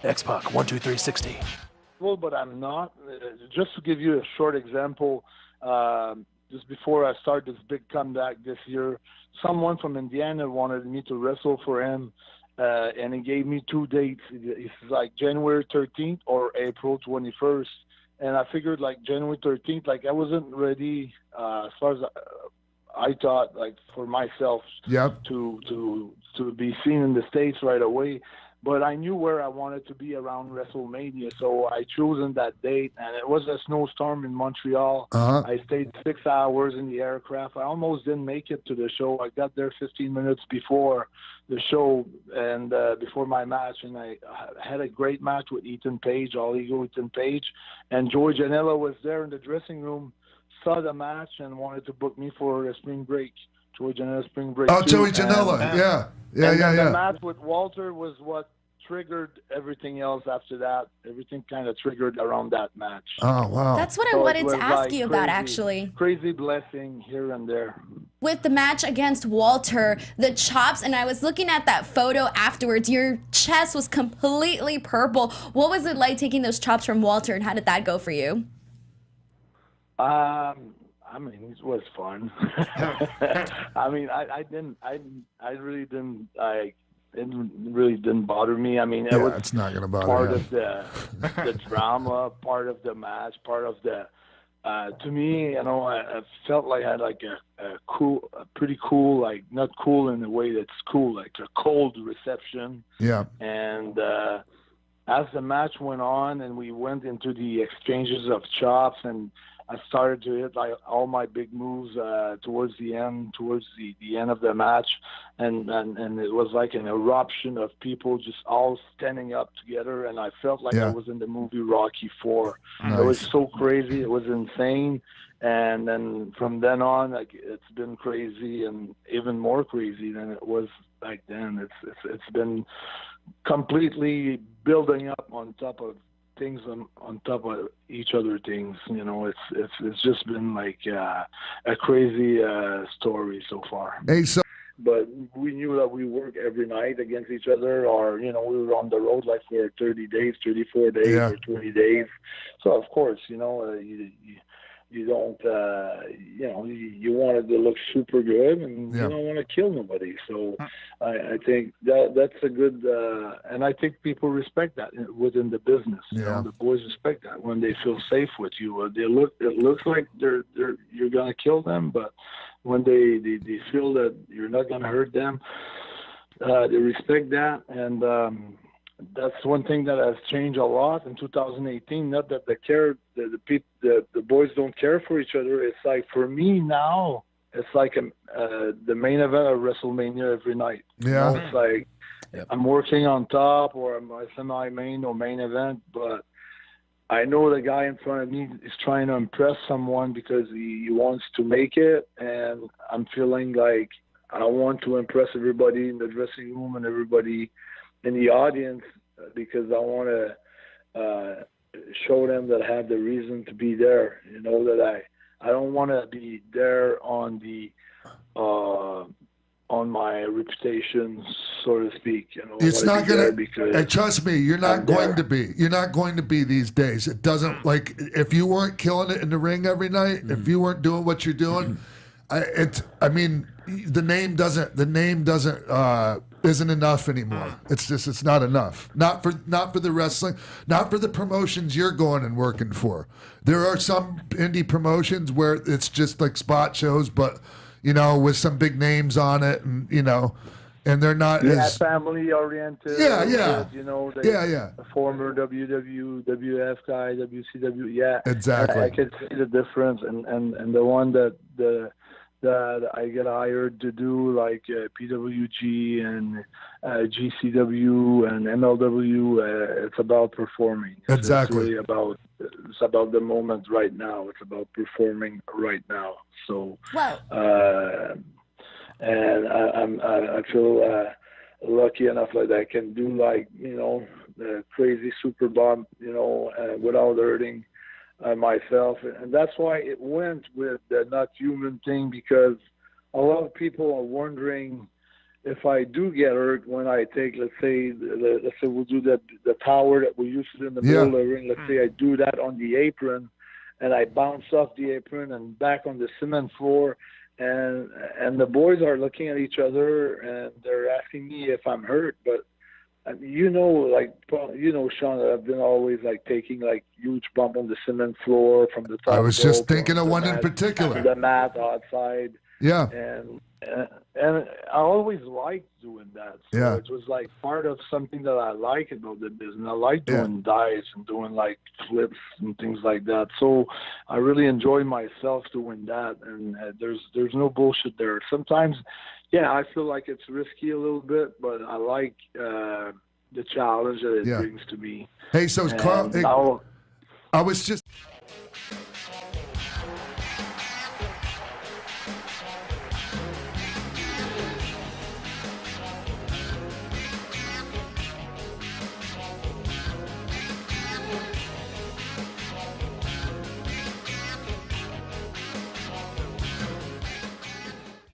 X-Pac, 12360. Well, but I'm not. Just to give you a short example, just before I start this big comeback this year, someone from Indiana wanted me to wrestle for him, and he gave me 2 dates. It's like January 13th or April 21st. And I figured like January 13th, like I wasn't ready as far as I thought, like for myself to be seen in the States right away. But I knew where I wanted to be around WrestleMania, so I chosen that date, and it was a snowstorm in Montreal. I stayed 6 hours in the aircraft. I almost didn't make it to the show. I got there 15 minutes before the show and before my match, and I had a great match with Ethan Page, All Ego Ethan Page, and Joey Janela was there in the dressing room, saw the match, and wanted to book me for a spring break. Joey Janela spring break. Oh, Joey Janela, yeah. The match with Walter was what triggered everything else after that. Everything kind of triggered around that match. Oh, wow. That's what I wanted to ask you about, actually. Crazy blessing here and there. With the match against Walter, the chops, and I was looking at that photo afterwards, your chest was completely purple. What was it like taking those chops from Walter, and how did that go for you? I mean, it was fun. I mean, it really didn't bother me. I mean, it's not gonna bother part him. of the drama, part of the match, part of the. To me, you know, I felt like I had like a pretty cool, like not cool in the way that's cool, like a cold reception. Yeah. And as the match went on, and we went into the exchanges of chops, and I started to hit like all my big moves towards the end of the match, and it was like an eruption of people just all standing up together, and I felt like I was in the movie Rocky IV. Nice. It was so crazy, it was insane, and then from then on, like it's been crazy and even more crazy than it was back then. It's been completely building up on top of things on top of each other things. You know, it's just been like a crazy story so far. Hey, so but we knew that we work every night against each other, or you know, we were on the road like for 30 days, 34 days, or 20 days. So of course, you know, you don't, you know, you wanted to look super good, and you don't want to kill nobody. So I think that's a good, and I think people respect that within the business. You know, the boys respect that when they feel safe with you. It looks like you're gonna kill them, but when they feel that you're not gonna hurt them, they respect that, and that's one thing that has changed a lot in 2018. Not that the boys don't care for each other. It's like, for me now, it's like the main event of WrestleMania every night. Yeah. You know, it's like I'm working on top, or I'm a semi-main or main event, but I know the guy in front of me is trying to impress someone because he wants to make it, and I'm feeling like I want to impress everybody in the dressing room and everybody in the audience, because I want to show them that I have the reason to be there. You know, that I don't want to be there on the on my reputation, so to speak. You know, it's not gonna. And trust me, you're not going to be. You're not going to be these days. It doesn't, like, if you weren't killing it in the ring every night, if you weren't doing what you're doing, I mean, the name doesn't isn't enough anymore. It's not enough. Not for the wrestling, not for the promotions you're going and working for. There are some indie promotions where it's just like spot shows, but you know, with some big names on it, and you know, and they're not as family oriented. You know, a former WWF guy, WCW. Exactly. I can see the difference, and the one that I get hired to do, like PWG and GCW and MLW. It's about performing. Exactly. It's about the moment right now. It's about performing right now. So, and I feel lucky enough that I can do, like, you know, the crazy super bump, you know, without hurting myself. And that's why it went with the not human thing, because a lot of people are wondering, if I do get hurt when I take, let's say we'll do the tower that we used to do in the middle of the ring. Let's say I do that on the apron, and I bounce off the apron and back on the cement floor, and the boys are looking at each other and they're asking me if I'm hurt. But Sean, that I've been always like taking like huge bump on the cement floor from the top. I was just thinking of one in particular. The mat outside. Yeah. And I always liked doing that. So Yeah. it was like part of something that I like about the business. I like doing dives and doing like flips and things like that. So I really enjoy myself doing that. And there's no bullshit there. Sometimes, I feel like it's risky a little bit, but I like the challenge that it brings to me. Hey, so Carl, now, I was just